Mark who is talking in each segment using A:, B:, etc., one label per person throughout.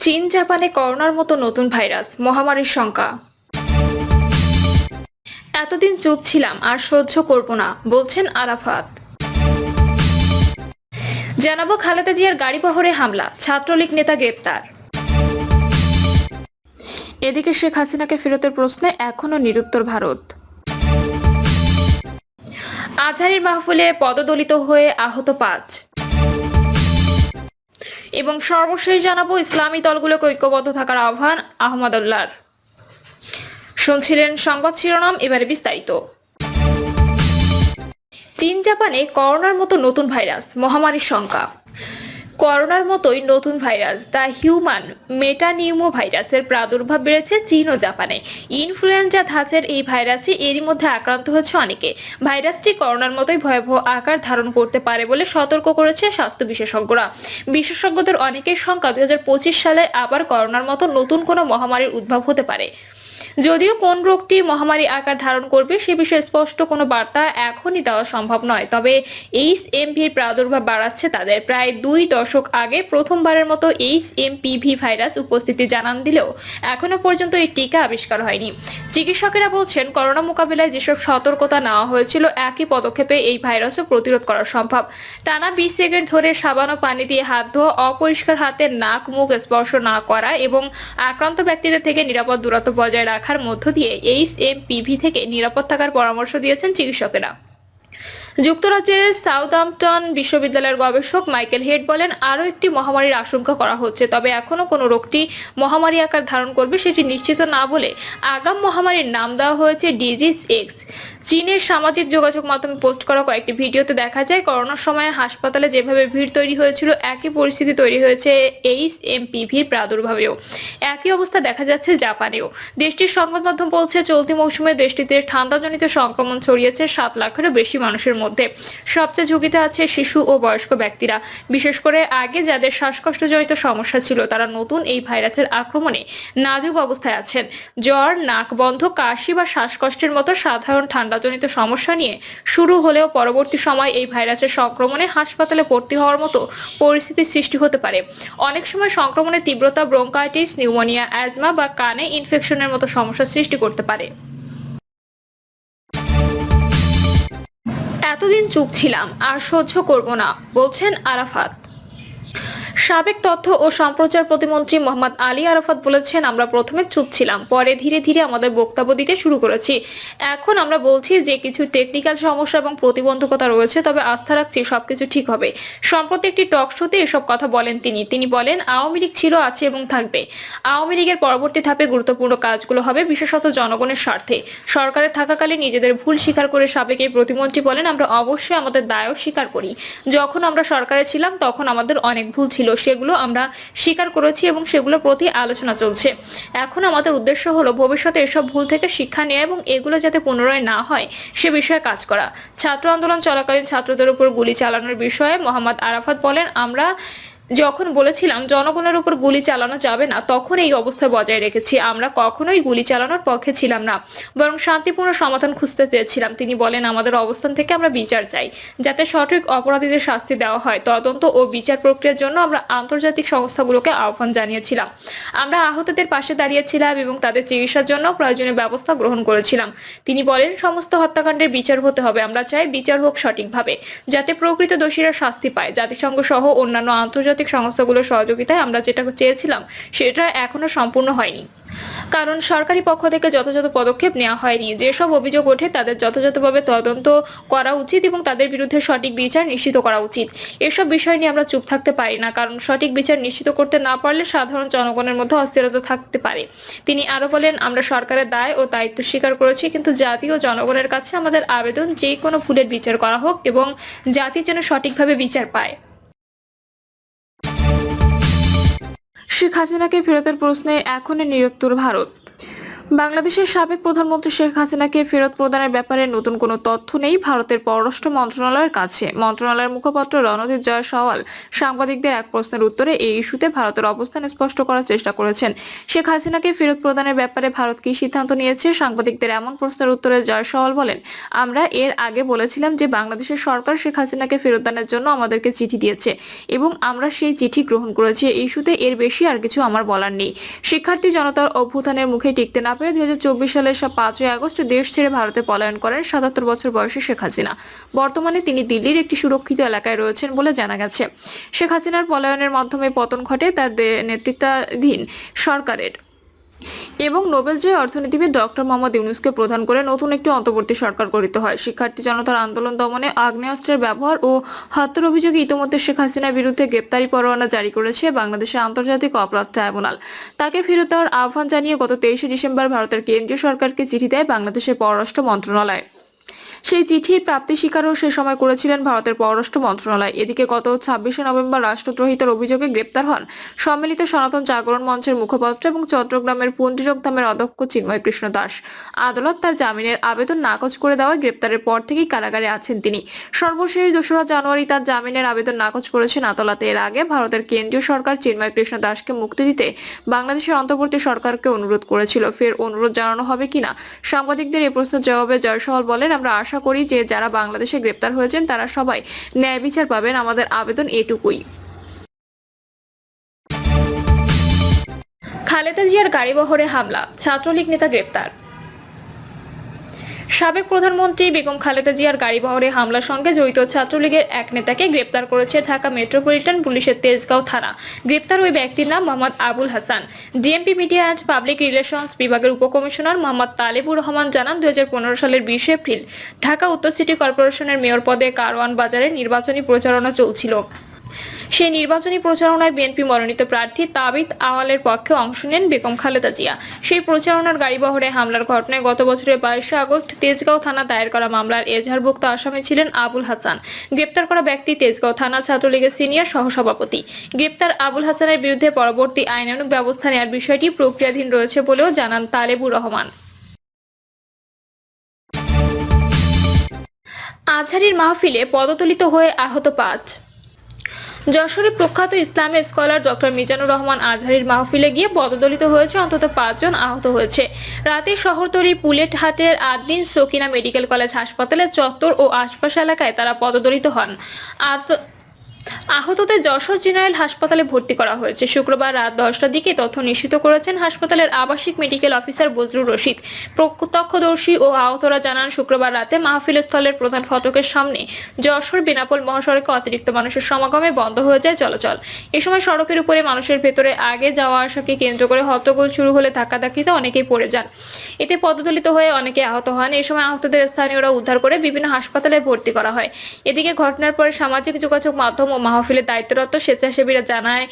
A: চীন জাপানে করোনার মতো নতুন ভাইরাস মহামারীর শঙ্কা। এতদিন চুপ ছিলাম আর সহ্য করব না, বলছেন আরাফাত। জানাবো খালেদা জিয়ার গাড়িবহরে হামলা, ছাত্রলীগ নেতা গ্রেপ্তার। এদিকে শেখ হাসিনাকে ফেরতের প্রশ্নে এখনো নিরুত্তর ভারত। আজহারীর মাহফিলে পদদলিত হয়ে আহত 5। এবং সর্বশেষ জানাবো ইসলামী দলগুলোকে ঐক্যবদ্ধ থাকার আহ্বান আহমদুল্লাহর। শুনছিলেন সংবাদ শিরোনাম, এবারে বিস্তারিত। চীন জাপানে করোনার মতো নতুন ভাইরাস মহামারীর শঙ্কা। করোনার মতোই নতুন ভাইরাস দ্য হিউম্যান মেটানিউমো ভাইরাসের প্রাদুর্ভাব বেড়েছে চীন ও জাপানে। ইনফ্লুয়েঞ্জা ধাঁচের এই ভাইরাসে এরই মধ্যে আক্রান্ত হয়েছে অনেকে। ভাইরাসটি করোনার মতোই ভয়াবহ আকার ধারণ করতে পারে বলে সতর্ক করেছে স্বাস্থ্য বিশেষজ্ঞরা। বিশেষজ্ঞদের অনেকের শঙ্কা 2025 সালে আবার করোনার মতো নতুন কোনো মহামারীর উদ্ভব হতে পারে। যদিও কোন রোগটি মহামারী আকার ধারণ করবে সে বিষয়ে স্পষ্ট কোনো বার্তা এখনই দেওয়া সম্ভব নয়, তবে এইচএমভির প্রাদুর্ভাব বাড়াচ্ছে তাদের। প্রায় 2 দশক আগে প্রথমবারের মতো এইচএমপিভি ভাইরাস উপস্থিতি জানান দিলেও এখনো পর্যন্ত এই টিকা আবিষ্কার হয়নি। চিকিৎসকেরা বলছেন, করোনা মোকাবিলায় যেসব সতর্কতা নেওয়া হয়েছিল একই পদক্ষেপে এই ভাইরাসও প্রতিরোধ করা সম্ভব। টানা 20 সেকেন্ড ধরে সাবান ও পানি দিয়ে হাত ধোয়া, অপরিষ্কার হাতে নাক মুখ স্পর্শ না করা এবং আক্রান্ত ব্যক্তিদের থেকে নিরাপদ দূরত্ব বজায় রাখার মধ্য দিয়ে এইচএমপিভি থেকে নিরাপদ থাকার পরামর্শ দিয়েছেন চিকিৎসকেরা। যুক্তরাজ্যের সাউদাম্পটন বিশ্ববিদ্যালয়ের গবেষক মাইকেল হেড বলেন, আরও একটি মহামারীর আশঙ্কা করা হচ্ছে, তবে এখনো কোনো রোগটি মহামারী আকার ধারণ করবে সেটি নিশ্চিত না বলে আগাম মহামারীর নাম দেওয়া হয়েছে ডিজিজ এক্স। চীনের সামাজিক যোগাযোগ মাধ্যমে পোস্ট করা কয়েকটি ভিডিওতে দেখা যায়, করোনার সময় হাসপাতালে যেভাবে ভিড় তৈরি হয়েছিল একই পরিস্থিতি তৈরি হয়েছে এইচএমপিভির প্রাদুর্ভাবেও। একই অবস্থা দেখা যাচ্ছে জাপানেও। দেশটির সংবাদ মাধ্যম বলছে, চলতি মৌসুমে দেশটিতে ঠান্ডাজনিত সংক্রমণ ছড়িয়েছে 7 লাখেরও বেশি মানুষের মধ্যে। সবচেয়ে ঝুঁকিতে আছে শিশু ও বয়স্ক ব্যক্তিরা। বিশেষ করে আগে যাদের শ্বাসকষ্টজনিত সমস্যা ছিল তারা নতুন এই ভাইরাসের আক্রমণে নাজুক অবস্থায় আছেন। জ্বর, নাক বন্ধ, কাশি বা শ্বাসকষ্টের মতো সাধারণ ঠান্ডাজনিত সমস্যা নিয়ে শুরু হলেও পরবর্তী সময় এই ভাইরাসের সংক্রমণে হাসপাতালে ভর্তি হওয়ার মতো পরিস্থিতির সৃষ্টি হতে পারে। অনেক সময় সংক্রমণের তীব্রতা ব্রঙ্কাইটিস, নিউমোনিয়া, অ্যাজমা বা কানে ইনফেকশনের মতো সমস্যা সৃষ্টি করতে পারে। এতদিন চুপ ছিলাম আর সহ্য করব না, বলছেন আরাফাত। সাবেক তথ্য ও সম্প্রচার প্রতিমন্ত্রী মোহাম্মদ আলী আরাফাত বলেছেন, আমরা প্রথমে চুপ ছিলাম, পরে ধীরে ধীরে আমাদের বক্তব্য দিতে শুরু করেছি। এখন আমরা বলছি যে কিছু টেকনিক্যাল সমস্যা এবং প্রতিবন্ধকতা রয়েছে, তবে আস্থা রাখছি সবকিছু ঠিক হবে। সম্প্রতি একটি টক শোতে এসব কথা বলেন তিনি বলেন, আওয়ামী লীগ ছিল, আছে এবং থাকবে। আওয়ামী লীগের পরবর্তী ধাপে গুরুত্বপূর্ণ কাজগুলো হবে বিশেষত জনগণের স্বার্থে। সরকারে থাকাকালীন নিজেদের ভুল স্বীকার করে সাবেক এই প্রতিমন্ত্রী বলেন, আমরা অবশ্যই আমাদের দায়ও স্বীকার করি। যখন আমরা সরকারে ছিলাম তখন আমাদের অনেক ভুল ছিল, সেগুলো আমরা স্বীকার করেছি এবং সেগুলোর প্রতি আলোচনা চলছে। এখন আমাদের উদ্দেশ্য হলো ভবিষ্যতে এসব ভুল থেকে শিক্ষা নেওয়া এবং এগুলো যাতে পুনরায় না হয় সে বিষয়ে কাজ করা। ছাত্র আন্দোলন চলাকালীন ছাত্রদের উপর গুলি চালানোর বিষয়ে মোহাম্মদ আরাফাত বলেন, আমরা যখন বলেছিলাম জনগণের উপর গুলি চালানো যাবে না তখন এই অবস্থা বজায় রেখেছি। আমরা কখনোই গুলি চালানোর পক্ষে ছিলাম না, বরং শান্তিপূর্ণ সমাধান খুঁজতে চেয়েছিলাম। তিনি বলেন, আমাদের অবস্থান থেকে আমরা বিচার চাই, যাতে সঠিক অপরাধীদের শাস্তি দেওয়া হয়। তদন্ত ও বিচার প্রক্রিয়ার জন্য আমরা আন্তর্জাতিক সংস্থাগুলোকে আহ্বান জানিয়েছিলাম। আমরা আহতদের পাশে দাঁড়িয়েছিলাম এবং তাদের চিকিৎসার জন্য প্রয়োজনীয় ব্যবস্থা গ্রহণ করেছিলাম। তিনি বলেন, সমস্ত হত্যাকাণ্ডের বিচার হতে হবে। আমরা চাই বিচার হোক সঠিকভাবে, যাতে প্রকৃত দোষীরা শাস্তি পায়। জাতিসংঘ সহ অন্যান্য আন্তর্জাতিক সংস্থাগুলোর সহযোগিতায় আমরা যেটা চেয়েছিলাম সেটা এখনো সম্পূর্ণ হয়নি, কারণ সরকারি পক্ষ থেকে যথাযথ পদক্ষেপ নেওয়া হয়নি। যেসব অভিযোগ ওঠে তাদের যথাযথভাবে তদন্ত করা উচিত এবং তাদের বিরুদ্ধে সঠিক বিচার নিশ্চিত করা উচিত। এসব বিষয় নিয়ে আমরা চুপ থাকতে পারি না, কারণ সঠিক বিচার নিশ্চিত করতে না পারলে সাধারণ জনগণের মধ্যে অস্থিরতা থাকতে পারে। তিনি আরো বলেন, আমরা সরকারের দায় ও দায়িত্ব স্বীকার করেছি, কিন্তু জাতি ও জনগণের কাছে আমাদের আবেদন যে কোনো ভুলের বিচার করা হোক এবং জাতি যেন সঠিকভাবে বিচার পায়। শেখ হাসিনাকে ফেরতের প্রশ্নে এখনো নিরুত্তর ভারত। বাংলাদেশের সাবেক প্রধানমন্ত্রী শেখ হাসিনাকে ফেরত প্রদানের ব্যাপারে নতুন কোনো তথ্য নেই ভারতের পররাষ্ট্র মন্ত্রণালয়ের কাছে। মন্ত্রণালয়ের মুখপাত্র রণদীপ জয়সওয়াল সাংবাদিকদের এক প্রশ্নের উত্তরে এই ইস্যুতে ভারতের অবস্থান স্পষ্ট করার চেষ্টা করেছেন। শেখ হাসিনাকে ফেরত প্রদানের ব্যাপারে ভারত কি সিদ্ধান্ত নিয়েছে? সাংবাদিকদের এমন প্রশ্নের উত্তরে জয়সওয়াল বলেন, আমরা এর আগে বলেছিলাম যে বাংলাদেশের সরকার শেখ হাসিনাকে ফেরত দানের জন্য আমাদেরকে চিঠি দিয়েছে এবং আমরা সেই চিঠি গ্রহণ করেছি। এই ইস্যুতে এর বেশি আর কিছু আমার বলার নেই। শিক্ষার্থী জনতার অভ্যুত্থানের মুখে টিকতে না পেরে 2024 সালের 5ই আগস্ট দেশ ছেড়ে ভারতে পলায়ন করেন 77 বছর বয়সী শেখ হাসিনা। বর্তমানে তিনি দিল্লির একটি সুরক্ষিত এলাকায় রয়েছেন বলে জানা গেছে। শেখ হাসিনার পলায়নের মাধ্যমে পতন ঘটে তার নেতৃত্বাধীন সরকারের এবং নোবেলজয়ী অর্থনীতিবিদ ডক্টর মোহাম্মদ ইউনূসকে প্রধান করে নতুন একটি অন্তর্বর্তী সরকার গঠিত হয়। শিক্ষার্থী জনতার আন্দোলন দমনে আগ্নেয়াস্ত্রের ব্যবহার ও হত্যার অভিযোগে ইতিমধ্যে শেখ হাসিনার বিরুদ্ধে গ্রেপ্তারি পরোয়ানা জারি করেছে বাংলাদেশের আন্তর্জাতিক অপরাধ ট্রাইব্যুনাল। তাকে ফেরত দেওয়ার আহ্বান জানিয়ে গত 23 ডিসেম্বর ভারতের কেন্দ্রীয় সরকারকে চিঠি দেয় বাংলাদেশের পররাষ্ট্র মন্ত্রণালয়। সেই চিঠির প্রাপ্তি স্বীকারও সে সময় করেছিলেন ভারতের পররাষ্ট্র মন্ত্রণালয়। এদিকে গত 26 নভেম্বর রাষ্ট্রদ্রোহিতার অভিযোগে গ্রেপ্তার হন সম্মিলিত সনাতন জাগরণ মঞ্চের মুখপাত্র এবং চট্টগ্রামের পুন্ডিরক ধামের অধ্যক্ষ চিন্ময় কৃষ্ণ দাস। আদালত তার জামিনের আবেদন নাকচ করে দেওয়ায় গ্রেপ্তারের পর থেকেই কারাগারে আছেন তিনি। সর্বশেষ 2রা জানুয়ারি তার জামিনের আবেদন নাকচ করেছেন আদালত। এর আগে ভারতের কেন্দ্রীয় সরকার চিন্ময় কৃষ্ণ দাসকে মুক্তি দিতে বাংলাদেশের অন্তর্বর্তী সরকারকে অনুরোধ করেছিল। ফের অনুরোধ জানানো হবে কিনা? সাংবাদিকদের এই প্রশ্নের জবাবে জয়সওয়াল বলেন, আমরা আশা করি যে যারা বাংলাদেশে গ্রেপ্তার হয়েছেন তারা সবাই ন্যায় বিচার পাবেন। আমাদের আবেদন এটুকুই। খালেদা জিয়ার গাড়িবহরে হামলা, ছাত্রলীগ নেতা গ্রেপ্তার। সাবেক প্রধানমন্ত্রী বেগম খালেদা জিয়ার গাড়িবহরে হামলার সঙ্গে জড়িত ছাত্রলীগের এক নেতাকে গ্রেপ্তার করেছে ঢাকা মেট্রোপলিটন পুলিশের তেজগাঁও থানা। গ্রেপ্তার ওই ব্যক্তির নাম Mohammad Abul Hasan. DMP media and public relations বিভাগের উপকমিশনার মোহাম্মদ তালেবুর রহমান জানান, 2015 সালের 20 এপ্রিল ঢাকা উত্তর সিটি কর্পোরেশনের মেয়র পদে কারওয়ান বাজারে নির্বাচনী প্রচারণা চলছিল। সেই নির্বাচনী প্রচারণায় বিএনপি মনোনীত প্রার্থী তাবিথ আওয়ালের পক্ষে অংশ নেন বেগম খালেদা জিয়া। সেই প্রচারণার গাড়িবহরে হামলার ঘটনায় গত বছরের 22 আগস্ট তেজগাঁও থানা দায়ের করা মামলার এজাহারভুক্ত আসামি ছিলেন আবুল হাসান। গ্রেপ্তার করা ব্যক্তি তেজগাঁও থানা ছাত্রলীগের সিনিয়র সহসভাপতি। গ্রেপ্তার আবুল হাসানের বিরুদ্ধে পরবর্তী আইনানুগ ব্যবস্থা নেওয়ার বিষয়টি প্রক্রিয়াধীন রয়েছে বলেও জানান তালেবুর রহমান। আজহারীর মাহফিলে পদদলিত হয়ে আহত 5। যশোরে প্রখ্যাত ইসলামী স্কলার ডক্টর মিজানুর রহমান আজহারীর মাহফিলে গিয়ে পদদলিত হয়েছে, অন্তত 5 জন আহত হয়েছে। রাতে শহরতলি পুলেটহাটের আদ্দিন সকিনা মেডিকেল কলেজ হাসপাতালের চত্বর ও আশপাশ এলাকায় তারা পদদলিত হন। আহতদের যশোর জেনারেল হাসপাতালে ভর্তি করা হয়েছে। শুক্রবার রাত 10টার দিকে তথ্য নিশ্চিত করেছেন হাসপাতালের আবাসিক মেডিকেল অফিসার বজলুর রশিদ। প্রত্যক্ষদর্শী ও আহতরা জানান, শুক্রবার রাতে মাহফিল স্থলের প্রধান ফটকের সামনে যশোর বেনাপোল মহাসড়কে অতিরিক্ত মানুষের সমাগমে বন্ধ হয়ে যায় চলাচল। এ সময় সড়কের উপরে মানুষের ভেতরে আগে যাওয়া আসাকে কেন্দ্র করে হট্টগোল শুরু হলে ধাক্কাধাক্কিতে অনেকেই পড়ে যান। এতে পদদলিত হয়ে অনেকে আহত হন। এ সময় আহতদের স্থানীয়রা উদ্ধার করে বিভিন্ন হাসপাতালে ভর্তি করা হয়। এদিকে ঘটনার পরে সামাজিক যোগাযোগ মাধ্যম ও মাহফিলের দায়িত্বরত স্বেচ্ছাসেবীরা জানায়,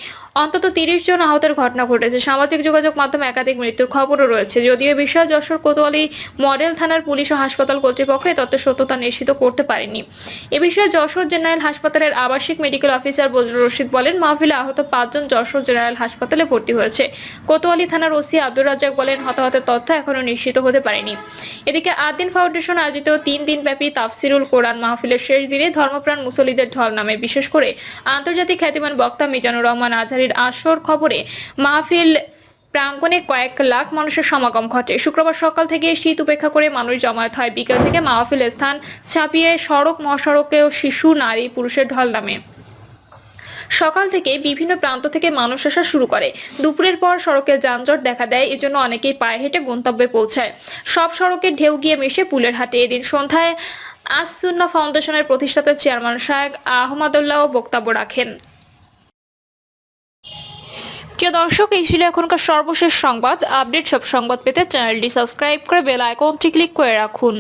A: অন্তত 30 জন আহতের ঘটনা ঘটেছে। সামাজিক যোগাযোগ মাধ্যমে একাধিক মৃত্যুর খবরও রয়েছে। যদিও বিষয়ে যশোর কোতোয়ালি মডেল থানার পুলিশ ও হাসপাতাল কর্তৃপক্ষ এই তথ্যের সত্যতা নিশ্চিত করতে পারেনি। এ বিষয়ে যশোর জেনারেল হাসপাতালের আবাসিক মেডিকেল অফিসার বজলুর রশিদ বলেন, মাহফিলে আহত 5 জন যশোর জেনারেল হাসপাতালে ভর্তি হয়েছে। কোতোয়ালি থানার ওসি আব্দুর রাজ্জাক বলেন, হতাহতের তথ্য এখনো নিশ্চিত হতে পারেনি। এদিকে আদ্দিন ফাউন্ডেশন আয়োজিত 3 দিনব্যাপী তাফসিরুল কোরআন মাহফিলের শেষ দিনে ধর্মপ্রাণ মুসল্লিদের ঢল নামে। বিশেষ করে আন্তর্জাতিক খ্যাতিমান বক্তা মিজানুর রহমান আজহারীর আসর খবরে মাহফিল প্রাঙ্গণে কয়েক লাখ মানুষের সমাগম ঘটে। শুক্রবার সকাল থেকে শীত উপেক্ষা করে মানুষ জমায়েত হয়। বিকেল থেকে মাহফিল স্থান ছাপিয়ে সড়ক মহাসড়কেও শিশু, নারী, পুরুষের ঢল নামে। সকাল থেকে বিভিন্ন প্রান্ত থেকে মানুষ আসা শুরু করে। দুপুরের পর সড়কে যানজট দেখা দেয়, এজন্য অনেকেই পায়ে হেঁটে গন্তব্যে পৌঁছায়। সব সড়কে ঢেউ গিয়ে মিশে পুলেরহাটে। এদিন সন্ধ্যায় আস-সুন্নাহ ফাউন্ডেশনের প্রতিষ্ঠাতা চেয়ারম্যান শায়েখ আহমদুল্লাহ বক্তব্য রাখেন। প্রিয় দর্শক, এই ছিল এখনকার সর্বশেষ সংবাদ। আপডেট সব সংবাদ পেতে চ্যানেলটি সাবস্ক্রাইব করে বেল আইকনটি ক্লিক করে রাখুন।